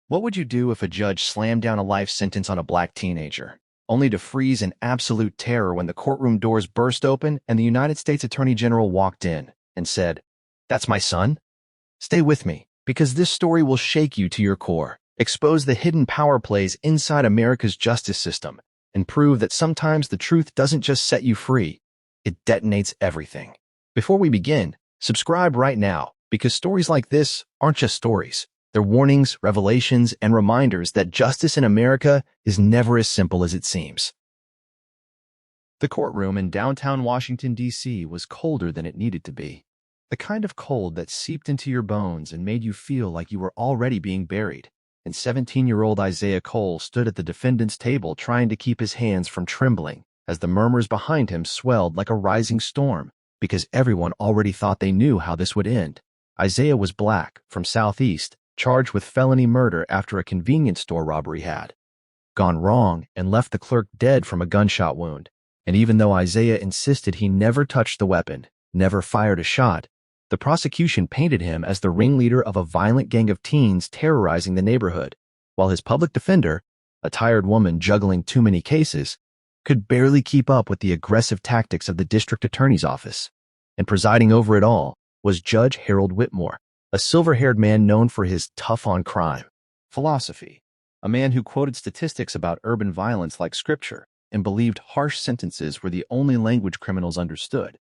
What would you do if a judge slammed down a life sentence on a black teenager, only to freeze in absolute terror when the courtroom doors burst open and the United States Attorney General walked in and said, "That's my son"? Stay with me, because this story will shake you to your core, expose the hidden power plays inside America's justice system, and prove that sometimes the truth doesn't just set you free, it detonates everything. Before we begin, subscribe right now, because stories like this aren't just stories. They're warnings, revelations, and reminders that justice in America is never as simple as it seems. The courtroom in downtown Washington, D.C. was colder than it needed to be. The kind of cold that seeped into your bones and made you feel like you were already being buried. And 17-year-old Isaiah Cole stood at the defendant's table trying to keep his hands from trembling as the murmurs behind him swelled like a rising storm, because everyone already thought they knew how this would end. Isaiah was black, from Southeast, charged with felony murder after a convenience store robbery had gone wrong and left the clerk dead from a gunshot wound. And even though Isaiah insisted he never touched the weapon, never fired a shot, the prosecution painted him as the ringleader of a violent gang of teens terrorizing the neighborhood, while his public defender, a tired woman juggling too many cases, could barely keep up with the aggressive tactics of the district attorney's office. And presiding over it all was Judge Harold Whitmore, a silver-haired man known for his tough-on-crime philosophy, a man who quoted statistics about urban violence like scripture and believed harsh sentences were the only language criminals understood.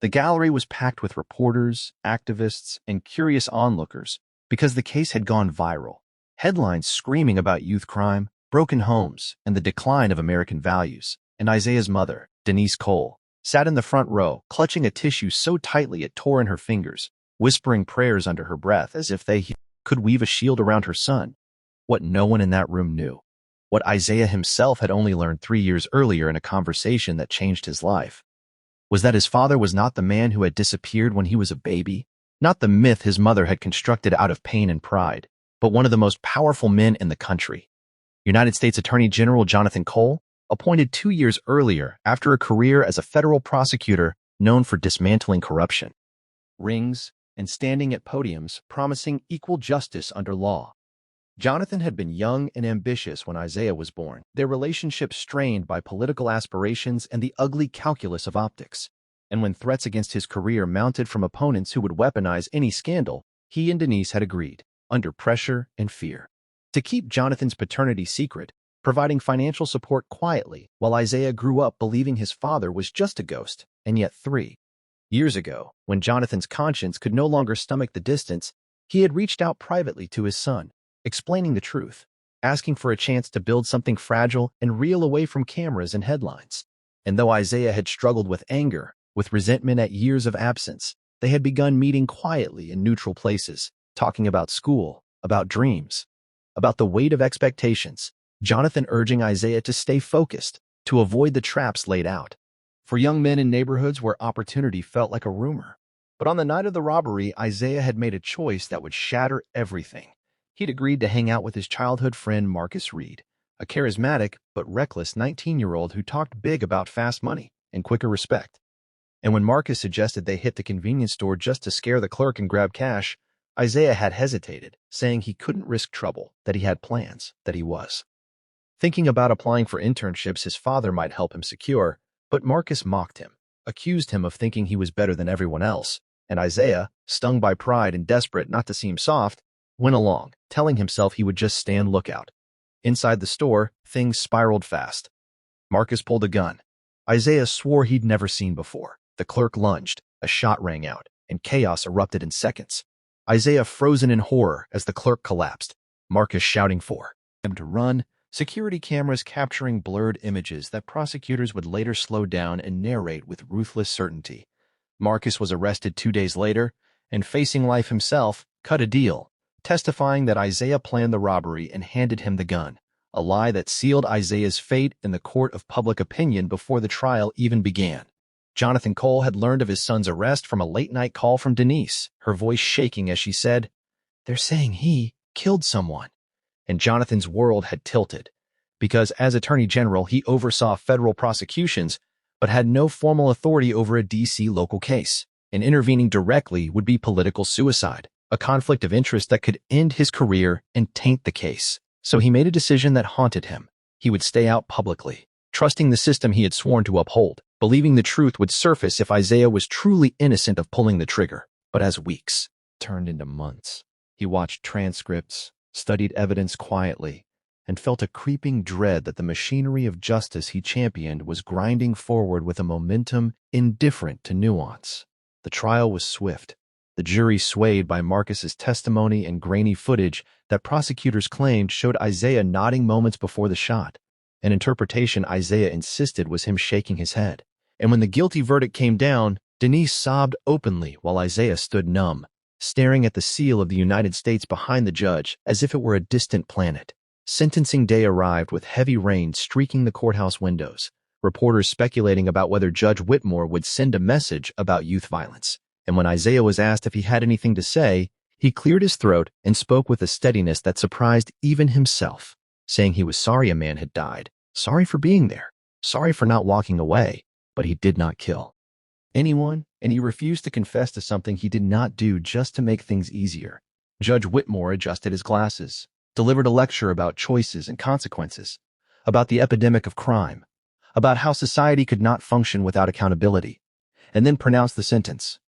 The gallery was packed with reporters, activists, and curious onlookers because the case had gone viral. Headlines screaming about youth crime, broken homes, and the decline of American values. And Isaiah's mother, Denise Cole, sat in the front row, clutching a tissue so tightly it tore in her fingers, whispering prayers under her breath as if they could weave a shield around her son. What no one in that room knew, what Isaiah himself had only learned 3 years earlier in a conversation that changed his life, was that his father was not the man who had disappeared when he was a baby, not the myth his mother had constructed out of pain and pride, but one of the most powerful men in the country. United States Attorney General Jonathan Cole, appointed 2 years earlier after a career as a federal prosecutor known for dismantling corruption, rings, and standing at podiums promising equal justice under law. Jonathan had been young and ambitious when Isaiah was born, their relationship strained by political aspirations and the ugly calculus of optics. And when threats against his career mounted from opponents who would weaponize any scandal, he and Denise had agreed, under pressure and fear, to keep Jonathan's paternity secret, providing financial support quietly while Isaiah grew up believing his father was just a ghost. And yet 3 years ago, when Jonathan's conscience could no longer stomach the distance, he had reached out privately to his son, explaining the truth, asking for a chance to build something fragile and reel away from cameras and headlines. And though Isaiah had struggled with anger, with resentment at years of absence, they had begun meeting quietly in neutral places, talking about school, about dreams, about the weight of expectations, Jonathan urging Isaiah to stay focused, to avoid the traps laid out for young men in neighborhoods where opportunity felt like a rumor. But on the night of the robbery, Isaiah had made a choice that would shatter everything. He'd agreed to hang out with his childhood friend Marcus Reed, a charismatic but reckless 19-year-old who talked big about fast money and quicker respect. And when Marcus suggested they hit the convenience store just to scare the clerk and grab cash, Isaiah had hesitated, saying he couldn't risk trouble, that he had plans, that he was thinking about applying for internships his father might help him secure. But Marcus mocked him, accused him of thinking he was better than everyone else, and Isaiah, stung by pride and desperate not to seem soft, went along, telling himself he would just stand lookout. Inside the store, things spiraled fast. Marcus pulled a gun Isaiah swore he'd never seen before. The clerk lunged, a shot rang out, and chaos erupted in seconds. Isaiah frozen in horror as the clerk collapsed, Marcus shouting for him to run, security cameras capturing blurred images that prosecutors would later slow down and narrate with ruthless certainty. Marcus was arrested 2 days later and, facing life himself, cut a deal, testifying that Isaiah planned the robbery and handed him the gun, a lie that sealed Isaiah's fate in the court of public opinion before the trial even began. Jonathan Cole had learned of his son's arrest from a late-night call from Denise, her voice shaking as she said, "They're saying he killed someone." And Jonathan's world had tilted, because as Attorney General he oversaw federal prosecutions but had no formal authority over a D.C. local case, and intervening directly would be political suicide. a conflict of interest that could end his career and taint the case. So he made a decision that haunted him. He would stay out publicly, trusting the system he had sworn to uphold, believing the truth would surface if Isaiah was truly innocent of pulling the trigger. But as weeks turned into months, he watched transcripts, studied evidence quietly, and felt a creeping dread that the machinery of justice he championed was grinding forward with a momentum indifferent to nuance. The trial was swift, the jury swayed by Marcus's testimony and grainy footage that prosecutors claimed showed Isaiah nodding moments before the shot, an interpretation Isaiah insisted was him shaking his head. And when the guilty verdict came down, Denise sobbed openly while Isaiah stood numb, staring at the seal of the United States behind the judge as if it were a distant planet. Sentencing day arrived with heavy rain streaking the courthouse windows, reporters speculating about whether Judge Whitmore would send a message about youth violence. And when Isaiah was asked if he had anything to say, he cleared his throat and spoke with a steadiness that surprised even himself, saying he was sorry a man had died, sorry for being there, sorry for not walking away, but he did not kill anyone, and he refused to confess to something he did not do just to make things easier. Judge Whitmore adjusted his glasses, delivered a lecture about choices and consequences, about the epidemic of crime, about how society could not function without accountability, and then pronounced the sentence: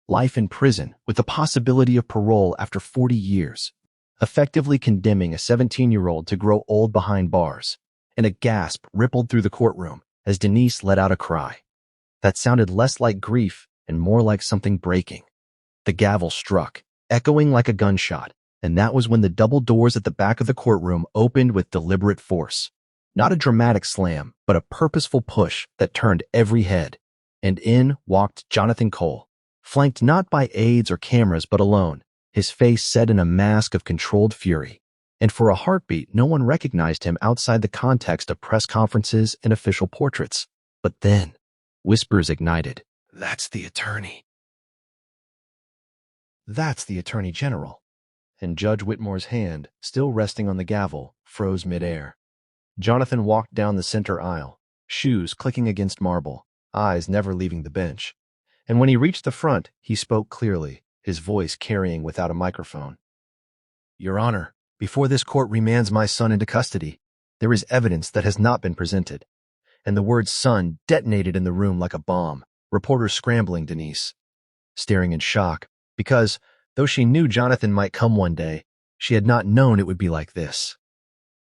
life in prison with the possibility of parole after 40 years, effectively condemning a 17-year-old to grow old behind bars. And a gasp rippled through the courtroom as Denise let out a cry that sounded less like grief and more like something breaking. The gavel struck, echoing like a gunshot, and that was when the double doors at the back of the courtroom opened with deliberate force. Not a dramatic slam, but a purposeful push that turned every head. And in walked Jonathan Cole, flanked not by aides or cameras but alone, his face set in a mask of controlled fury. And for a heartbeat, no one recognized him outside the context of press conferences and official portraits. But then, whispers ignited. That's the attorney. That's the Attorney General. And Judge Whitmore's hand, still resting on the gavel, froze midair. Jonathan walked down the center aisle, shoes clicking against marble, eyes never leaving the bench. And when he reached the front, he spoke clearly, his voice carrying without a microphone. Your Honor, before this court remands my son into custody, there is evidence that has not been presented. And the word son detonated in the room like a bomb, reporters scrambling Denise, staring in shock, because, though she knew Jonathan might come one day, she had not known it would be like this.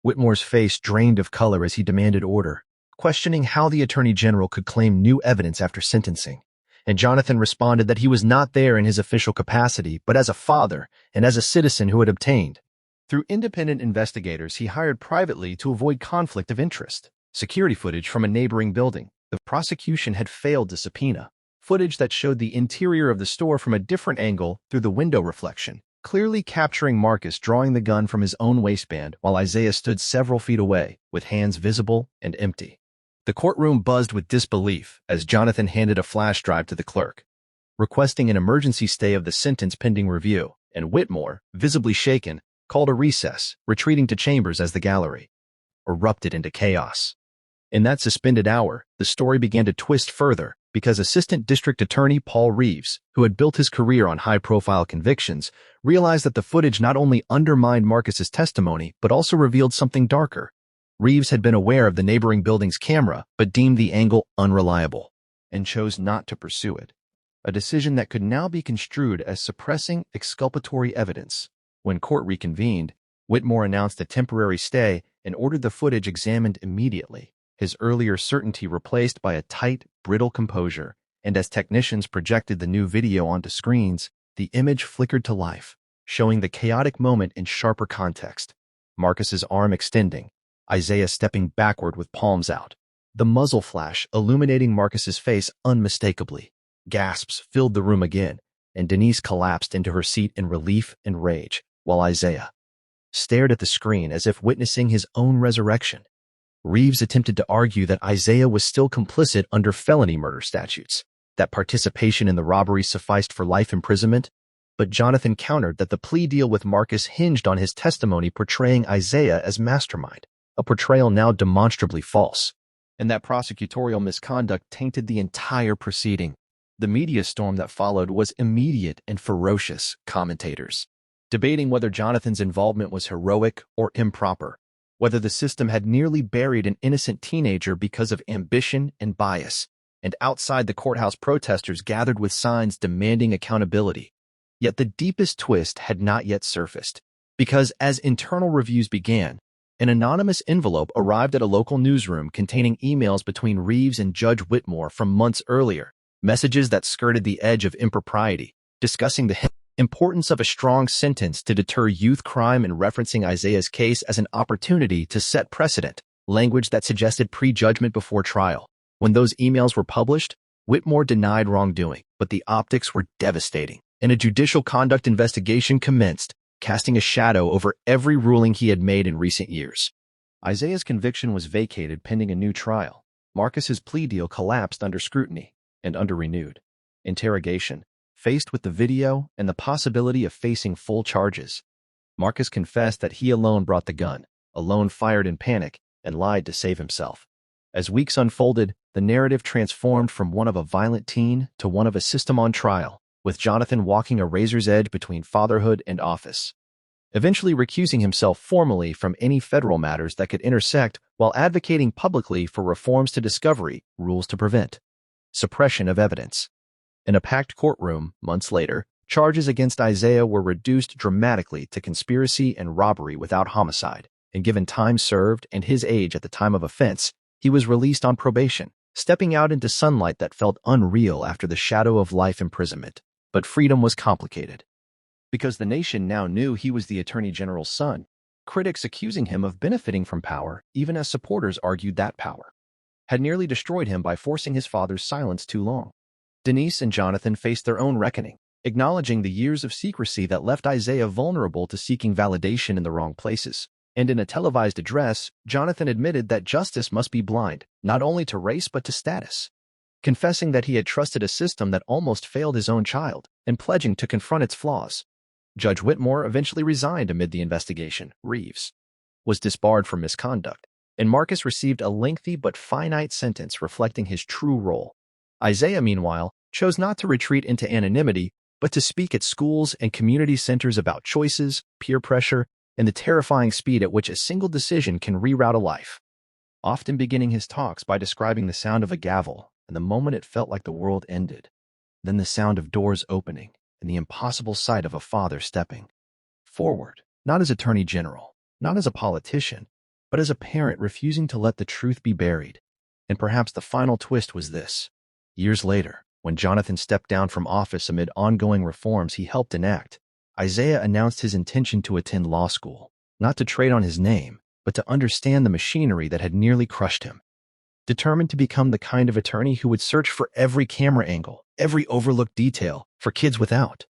Whitmore's face drained of color as he demanded order, questioning how the Attorney General could claim new evidence after sentencing. And Jonathan responded that he was not there in his official capacity, but as a father and as a citizen who had obtained, through independent investigators he hired privately to avoid conflict of interest, security footage from a neighboring building the prosecution had failed to subpoena, footage that showed the interior of the store from a different angle through the window reflection, clearly capturing Marcus drawing the gun from his own waistband while Isaiah stood several feet away, with hands visible and empty. The courtroom buzzed with disbelief as Jonathan handed a flash drive to the clerk, requesting an emergency stay of the sentence pending review, and Whitmore, visibly shaken, called a recess, retreating to chambers as the gallery erupted into chaos. In that suspended hour, the story began to twist further because Assistant District Attorney Paul Reeves, who had built his career on high-profile convictions, realized that the footage not only undermined Marcus's testimony but also revealed something darker. Reeves had been aware of the neighboring building's camera but deemed the angle unreliable and chose not to pursue it, a decision that could now be construed as suppressing exculpatory evidence. When court reconvened, Whitmore announced a temporary stay and ordered the footage examined immediately, his earlier certainty replaced by a tight, brittle composure, and as technicians projected the new video onto screens, the image flickered to life, showing the chaotic moment in sharper context. Marcus's arm extending, Isaiah stepping backward with palms out, the muzzle flash illuminating Marcus's face unmistakably. Gasps filled the room again, and Denise collapsed into her seat in relief and rage, while Isaiah stared at the screen as if witnessing his own resurrection. Reeves attempted to argue that Isaiah was still complicit under felony murder statutes, that participation in the robbery sufficed for life imprisonment, but Jonathan countered that the plea deal with Marcus hinged on his testimony portraying Isaiah as mastermind, a portrayal now demonstrably false, and that prosecutorial misconduct tainted the entire proceeding. The media storm that followed was immediate and ferocious. Commentators debating whether Jonathan's involvement was heroic or improper, whether the system had nearly buried an innocent teenager because of ambition and bias, and outside the courthouse protesters gathered with signs demanding accountability. Yet the deepest twist had not yet surfaced, because as internal reviews began, an anonymous envelope arrived at a local newsroom containing emails between Reeves and Judge Whitmore from months earlier, messages that skirted the edge of impropriety, discussing the importance of a strong sentence to deter youth crime and referencing Isaiah's case as an opportunity to set precedent, language that suggested prejudgment before trial. When those emails were published, Whitmore denied wrongdoing, but the optics were devastating, and a judicial conduct investigation commenced, casting a shadow over every ruling he had made in recent years. Isaiah's conviction was vacated pending a new trial. Marcus's plea deal collapsed under scrutiny and under renewed interrogation. Faced with the video and the possibility of facing full charges, Marcus confessed that he alone brought the gun, alone fired in panic, and lied to save himself. As weeks unfolded, the narrative transformed from one of a violent teen to one of a system on trial, with Jonathan walking a razor's edge between fatherhood and office, eventually recusing himself formally from any federal matters that could intersect while advocating publicly for reforms to discovery rules to prevent suppression of evidence. In a packed courtroom, months later, charges against Isaiah were reduced dramatically to conspiracy and robbery without homicide, and given time served and his age at the time of offense, he was released on probation, stepping out into sunlight that felt unreal after the shadow of life imprisonment. But freedom was complicated. Because the nation now knew he was the Attorney General's son, critics accusing him of benefiting from power, even as supporters argued that power had nearly destroyed him by forcing his father's silence too long. Denise and Jonathan faced their own reckoning, acknowledging the years of secrecy that left Isaiah vulnerable to seeking validation in the wrong places. And in a televised address, Jonathan admitted that justice must be blind, not only to race but to status, confessing that he had trusted a system that almost failed his own child, and pledging to confront its flaws. Judge Whitmore eventually resigned amid the investigation. Reeves was disbarred for misconduct, and Marcus received a lengthy but finite sentence reflecting his true role. Isaiah, meanwhile, chose not to retreat into anonymity, but to speak at schools and community centers about choices, peer pressure, and the terrifying speed at which a single decision can reroute a life, often beginning his talks by describing the sound of a gavel and the moment it felt like the world ended, then the sound of doors opening and the impossible sight of a father stepping forward, not as Attorney General, not as a politician, but as a parent refusing to let the truth be buried. And perhaps the final twist was this. Years later, when Jonathan stepped down from office amid ongoing reforms he helped enact, Isaiah announced his intention to attend law school, not to trade on his name, but to understand the machinery that had nearly crushed him. Determined to become the kind of attorney who would search for every camera angle, every overlooked detail, for kids without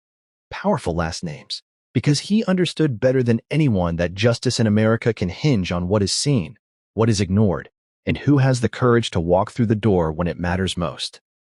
powerful last names, because he understood better than anyone that justice in America can hinge on what is seen, what is ignored, and who has the courage to walk through the door when it matters most.